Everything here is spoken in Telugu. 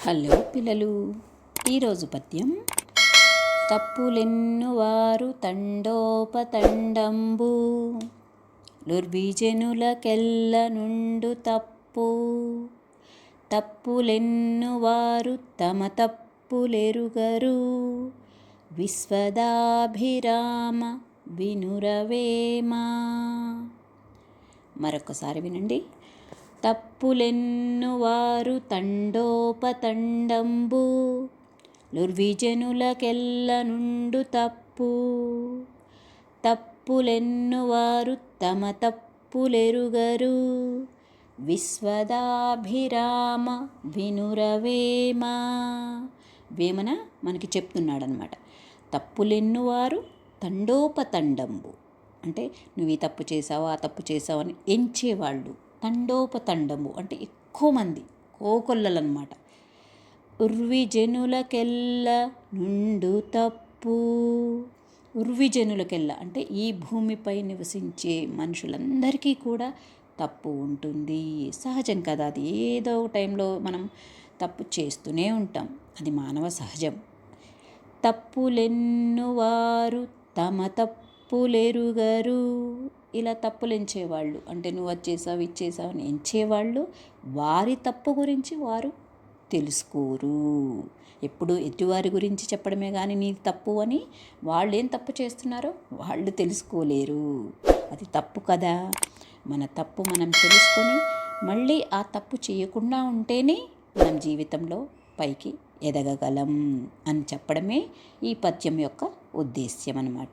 హలో పిల్లలు, ఈరోజు పద్యం. తప్పులెన్నువారు తండోపతండంబు లుర్విజనులకెల్ల నుండు తప్పు. తప్పులెన్నువారు తమ తప్పులెరుగరు విశ్వదాభిరామ వినురవేమా. మరొకసారి వినండి. తప్పులెన్నువారు తండోపతండంబు లుర్విజనులకెల్ల నుండు తప్పు. తప్పులెన్నువారు తమ తప్పులెరుగరు విశ్వదాభిరామ వినురవేమా. వేమన మనకి చెప్తున్నాడనమాట. తప్పులెన్నువారు తండోపతండంబు అంటే నువ్వు ఈ తప్పు చేసావు, ఆ తప్పు చేసావు అని ఎంచేవాళ్ళు. తండోపతండము అంటే ఎక్కువ మంది, కోకొల్లలన్నమాట. ఉర్విజనులకెల్ల నుండు తప్పు. ఉర్విజనులకెల్ల అంటే ఈ భూమిపై నివసించే మనుషులందరికీ కూడా తప్పు ఉంటుంది. సహజం కదా, అది ఏదో టైంలో మనం తప్పు చేస్తూనే ఉంటాం, అది మానవ సహజం. తప్పులెన్నువారు తమ తప్పులెరుగరు. ఇలా తప్పులు ఎంచేవాళ్ళు అంటే నువ్వు వచ్చేసావు, ఇచ్చేసావు అని ఎంచేవాళ్ళు వారి తప్పు గురించి వారు తెలుసుకోరు. ఎప్పుడు ఎదుటివారి గురించి చెప్పడమే కానీ నీ తప్పు అని వాళ్ళు ఏం తప్పు చేస్తున్నారో వాళ్ళు తెలుసుకోలేరు. అది తప్పు కదా. మన తప్పు మనం తెలుసుకొని మళ్ళీ ఆ తప్పు చేయకుండా ఉంటేనే మనం జీవితంలో పైకి ఎదగగలం అని చెప్పడమే ఈ పద్యం యొక్క ఉద్దేశ్యం అన్నమాట.